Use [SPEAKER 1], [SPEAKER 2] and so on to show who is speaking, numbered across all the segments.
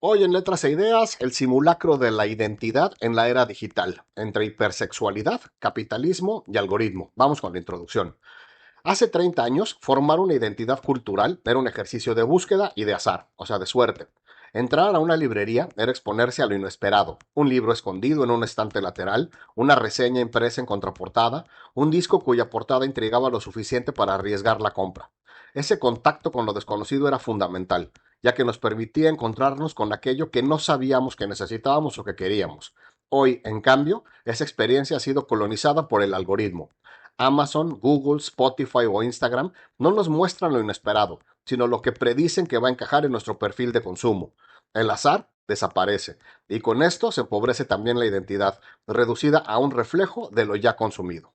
[SPEAKER 1] Hoy en Letras e Ideas, el simulacro de la identidad en la era digital, entre hipersexualidad, capitalismo y algoritmo. Vamos con la introducción. Hace 30 años, formar una identidad cultural era un ejercicio de búsqueda y de azar, o sea, de suerte. Entrar a una librería era exponerse a lo inesperado. Un libro escondido en un estante lateral, una reseña impresa en contraportada, un disco cuya portada intrigaba lo suficiente para arriesgar la compra. Ese contacto con lo desconocido era fundamental, ya que nos permitía encontrarnos con aquello que no sabíamos que necesitábamos o que queríamos. Hoy, en cambio, esa experiencia ha sido colonizada por el algoritmo. Amazon, Google, Spotify o Instagram no nos muestran lo inesperado, sino lo que predicen que va a encajar en nuestro perfil de consumo. El azar desaparece, y con esto se empobrece también la identidad, reducida a un reflejo de lo ya consumido.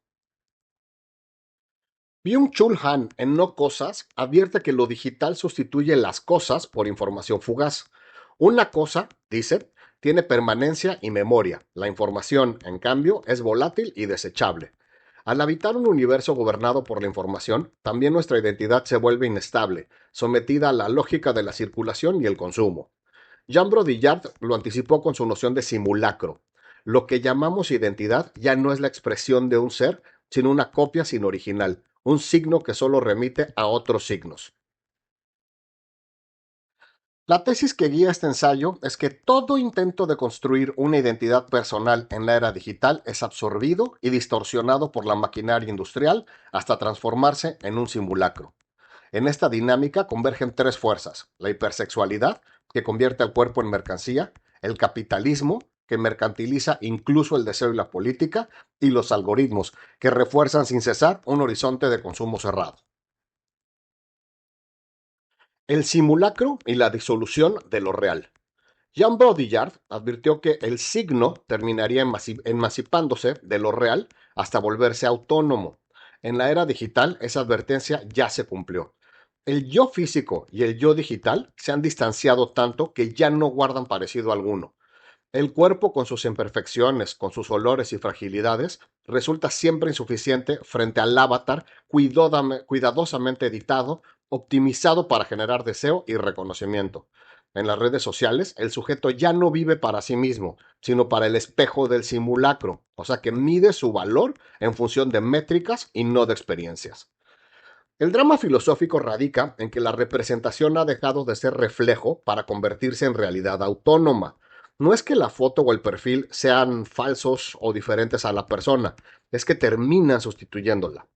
[SPEAKER 1] Byung-Chul Han en No Cosas advierte que lo digital sustituye las cosas por información fugaz. Una cosa, dice, tiene permanencia y memoria. La información, en cambio, es volátil y desechable. Al habitar un universo gobernado por la información, también nuestra identidad se vuelve inestable, sometida a la lógica de la circulación y el consumo. Jean Baudrillard lo anticipó con su noción de simulacro. Lo que llamamos identidad ya no es la expresión de un ser, sino una copia sin original, un signo que solo remite a otros signos. La tesis que guía este ensayo es que todo intento de construir una identidad personal en la era digital es absorbido y distorsionado por la maquinaria industrial hasta transformarse en un simulacro. En esta dinámica convergen tres fuerzas: la hipersexualidad, que convierte al cuerpo en mercancía; el capitalismo, que mercantiliza incluso el deseo y la política; y los algoritmos, que refuerzan sin cesar un horizonte de consumo cerrado. El simulacro y la disolución de lo real. Jean Baudrillard advirtió que el signo terminaría emancipándose de lo real hasta volverse autónomo. En la era digital, esa advertencia ya se cumplió. El yo físico y el yo digital se han distanciado tanto que ya no guardan parecido alguno. El cuerpo, con sus imperfecciones, con sus olores y fragilidades, resulta siempre insuficiente frente al avatar cuidadosamente editado, optimizado para generar deseo y reconocimiento. En las redes sociales, el sujeto ya no vive para sí mismo, sino para el espejo del simulacro, o sea que mide su valor en función de métricas y no de experiencias. El drama filosófico radica en que la representación ha dejado de ser reflejo para convertirse en realidad autónoma. No es que la foto o el perfil sean falsos o diferentes a la persona, es que terminan sustituyéndola.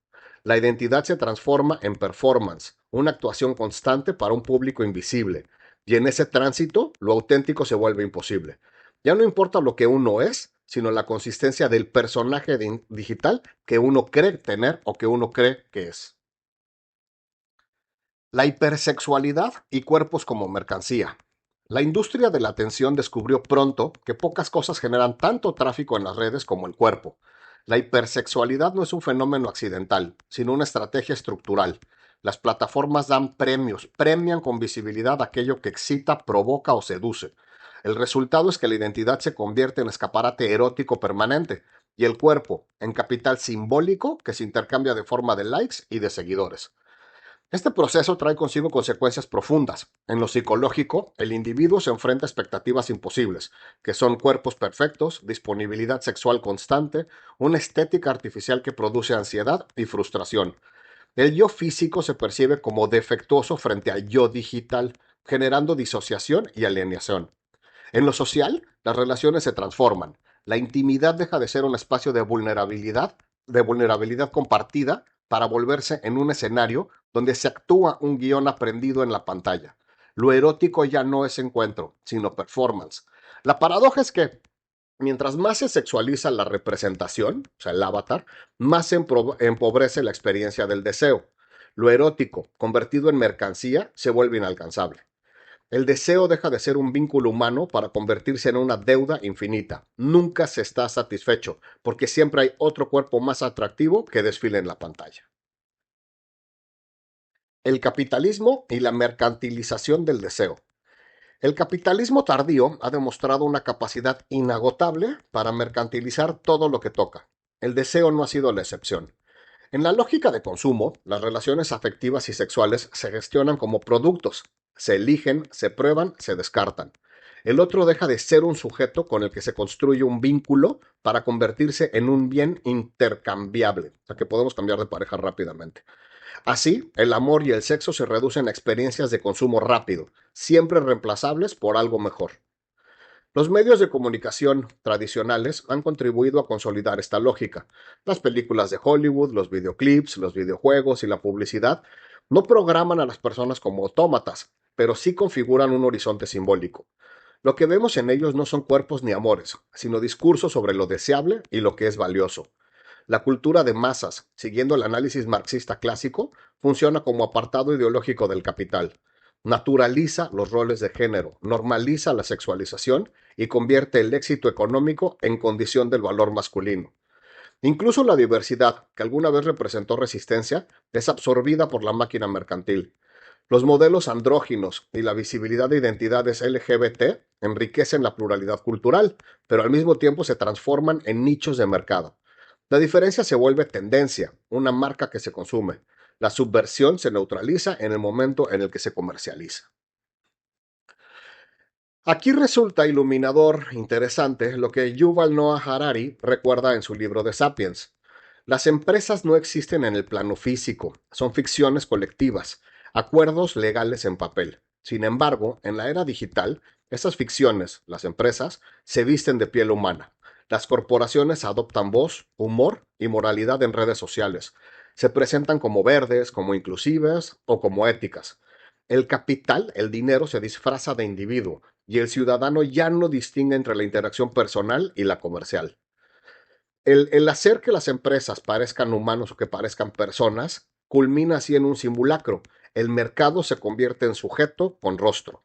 [SPEAKER 1] La identidad se transforma en performance, una actuación constante para un público invisible, y en ese tránsito lo auténtico se vuelve imposible. Ya no importa lo que uno es, sino la consistencia del personaje digital que uno cree tener o que uno cree que es. La hipersexualidad y cuerpos como mercancía. La industria de la atención descubrió pronto que pocas cosas generan tanto tráfico en las redes como el cuerpo. La hipersexualidad no es un fenómeno accidental, sino una estrategia estructural. Las plataformas dan premios, premian con visibilidad aquello que excita, provoca o seduce. El resultado es que la identidad se convierte en escaparate erótico permanente y el cuerpo en capital simbólico que se intercambia de forma de likes y de seguidores. Este proceso trae consigo consecuencias profundas. En lo psicológico, el individuo se enfrenta a expectativas imposibles, que son cuerpos perfectos, disponibilidad sexual constante, una estética artificial que produce ansiedad y frustración. El yo físico se percibe como defectuoso frente al yo digital, generando disociación y alienación. En lo social, las relaciones se transforman. La intimidad deja de ser un espacio de vulnerabilidad compartida, para volverse en un escenario donde se actúa un guión aprendido en la pantalla. Lo erótico ya no es encuentro, sino performance. La paradoja es que mientras más se sexualiza la representación, o sea, el avatar, más se empobrece la experiencia del deseo. Lo erótico, convertido en mercancía, se vuelve inalcanzable. El deseo deja de ser un vínculo humano para convertirse en una deuda infinita. Nunca se está satisfecho, porque siempre hay otro cuerpo más atractivo que desfile en la pantalla. El capitalismo y la mercantilización del deseo. El capitalismo tardío ha demostrado una capacidad inagotable para mercantilizar todo lo que toca. El deseo no ha sido la excepción. En la lógica de consumo, las relaciones afectivas y sexuales se gestionan como productos. Se eligen, se prueban, se descartan. El otro deja de ser un sujeto con el que se construye un vínculo para convertirse en un bien intercambiable, o sea que podemos cambiar de pareja rápidamente. Así, el amor y el sexo se reducen a experiencias de consumo rápido, siempre reemplazables por algo mejor. Los medios de comunicación tradicionales han contribuido a consolidar esta lógica. Las películas de Hollywood, los videoclips, los videojuegos y la publicidad no programan a las personas como autómatas, pero sí configuran un horizonte simbólico. Lo que vemos en ellos no son cuerpos ni amores, sino discursos sobre lo deseable y lo que es valioso. La cultura de masas, siguiendo el análisis marxista clásico, funciona como apartado ideológico del capital. Naturaliza los roles de género, normaliza la sexualización y convierte el éxito económico en condición del valor masculino. Incluso la diversidad, que alguna vez representó resistencia, es absorbida por la máquina mercantil. Los modelos andróginos y la visibilidad de identidades LGBT enriquecen la pluralidad cultural, pero al mismo tiempo se transforman en nichos de mercado. La diferencia se vuelve tendencia, una marca que se consume. La subversión se neutraliza en el momento en el que se comercializa. Aquí resulta iluminador, interesante, lo que Yuval Noah Harari recuerda en su libro de Sapiens. Las empresas no existen en el plano físico, son ficciones colectivas, acuerdos legales en papel. Sin embargo, en la era digital, esas ficciones, las empresas, se visten de piel humana. Las corporaciones adoptan voz, humor y moralidad en redes sociales. Se presentan como verdes, como inclusivas o como éticas. El capital, el dinero, se disfraza de individuo y el ciudadano ya no distingue entre la interacción personal y la comercial. El hacer que las empresas parezcan humanos o que parezcan personas culmina así en un simulacro. El mercado se convierte en sujeto con rostro.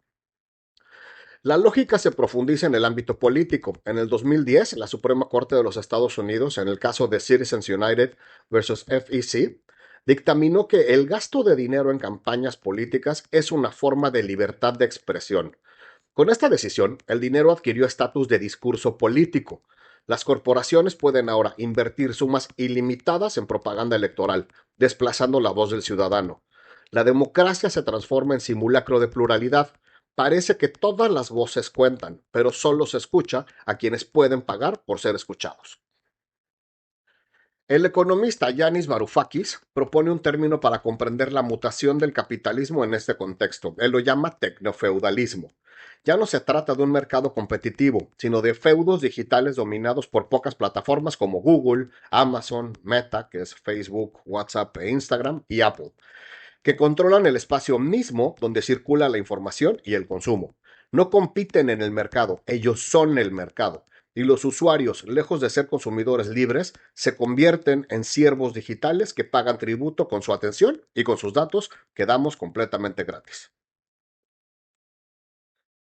[SPEAKER 1] La lógica se profundiza en el ámbito político. En el 2010, la Suprema Corte de los Estados Unidos, en el caso de Citizens United versus FEC, dictaminó que el gasto de dinero en campañas políticas es una forma de libertad de expresión. Con esta decisión, el dinero adquirió estatus de discurso político. Las corporaciones pueden ahora invertir sumas ilimitadas en propaganda electoral, desplazando la voz del ciudadano. La democracia se transforma en simulacro de pluralidad. Parece que todas las voces cuentan, pero solo se escucha a quienes pueden pagar por ser escuchados. El economista Yanis Varoufakis propone un término para comprender la mutación del capitalismo en este contexto. Él lo llama tecnofeudalismo. Ya no se trata de un mercado competitivo, sino de feudos digitales dominados por pocas plataformas como Google, Amazon, Meta, que es Facebook, WhatsApp e Instagram, y Apple, que controlan el espacio mismo donde circula la información y el consumo. No compiten en el mercado, ellos son el mercado. Y los usuarios, lejos de ser consumidores libres, se convierten en siervos digitales que pagan tributo con su atención y con sus datos que damos completamente gratis.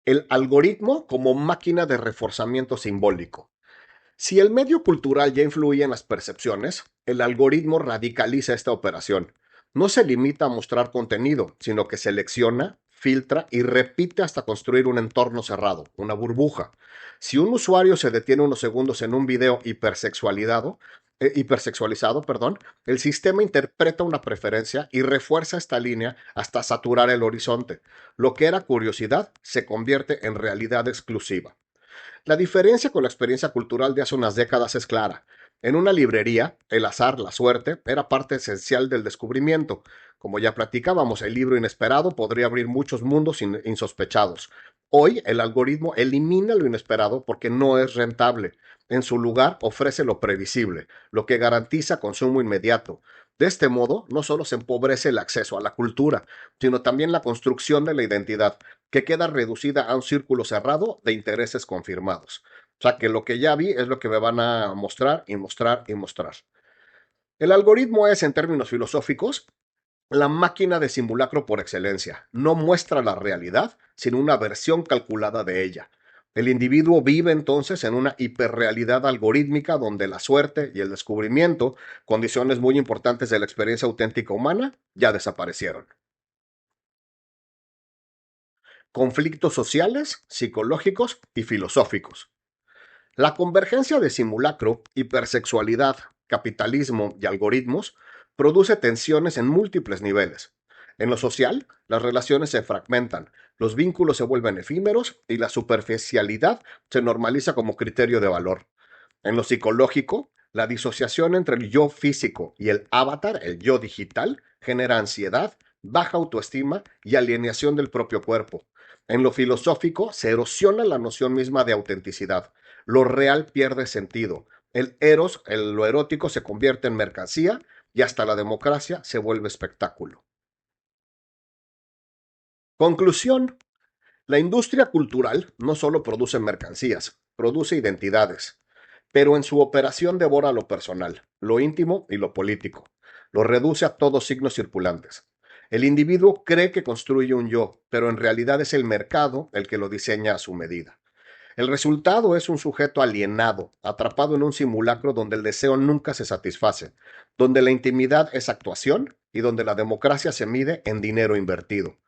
[SPEAKER 1] El algoritmo como máquina de reforzamiento simbólico. Si el medio cultural ya influye en las percepciones, el algoritmo radicaliza esta operación. No se limita a mostrar contenido, sino que selecciona, filtra y repite hasta construir un entorno cerrado, una burbuja. Si un usuario se detiene unos segundos en un video hipersexualizado, el sistema interpreta una preferencia y refuerza esta línea hasta saturar el horizonte. Lo que era curiosidad se convierte en realidad exclusiva. La diferencia con la experiencia cultural de hace unas décadas es clara. En una librería, el azar, la suerte, era parte esencial del descubrimiento. Como ya platicábamos, el libro inesperado podría abrir muchos mundos insospechados. Hoy, el algoritmo elimina lo inesperado porque no es rentable. En su lugar, ofrece lo previsible, lo que garantiza consumo inmediato. De este modo, no solo se empobrece el acceso a la cultura, sino también la construcción de la identidad, que queda reducida a un círculo cerrado de intereses confirmados. O sea que lo que ya vi es lo que me van a mostrar y mostrar y mostrar. El algoritmo es, en términos filosóficos, la máquina de simulacro por excelencia. No muestra la realidad, sino una versión calculada de ella. El individuo vive entonces en una hiperrealidad algorítmica donde la suerte y el descubrimiento, condiciones muy importantes de la experiencia auténtica humana, ya desaparecieron. Conflictos sociales, psicológicos y filosóficos. La convergencia de simulacro, hipersexualidad, capitalismo y algoritmos produce tensiones en múltiples niveles. En lo social, las relaciones se fragmentan, los vínculos se vuelven efímeros y la superficialidad se normaliza como criterio de valor. En lo psicológico, la disociación entre el yo físico y el avatar, el yo digital, genera ansiedad, baja autoestima y alienación del propio cuerpo. En lo filosófico, se erosiona la noción misma de autenticidad. Lo real pierde sentido. El eros, lo erótico, se convierte en mercancía y hasta la democracia se vuelve espectáculo. Conclusión. La industria cultural no solo produce mercancías, produce identidades, pero en su operación devora lo personal, lo íntimo y lo político. Lo reduce a todos signos circulantes. El individuo cree que construye un yo, pero en realidad es el mercado el que lo diseña a su medida. El resultado es un sujeto alienado, atrapado en un simulacro donde el deseo nunca se satisface, donde la intimidad es actuación y donde la democracia se mide en dinero invertido.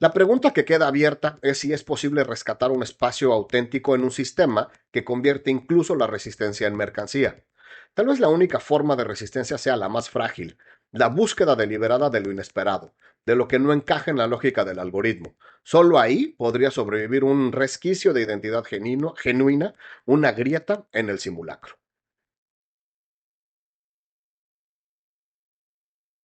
[SPEAKER 1] La pregunta que queda abierta es si es posible rescatar un espacio auténtico en un sistema que convierte incluso la resistencia en mercancía. Tal vez la única forma de resistencia sea la más frágil, la búsqueda deliberada de lo inesperado, de lo que no encaja en la lógica del algoritmo. Solo ahí podría sobrevivir un resquicio de identidad genuina, una grieta en el simulacro.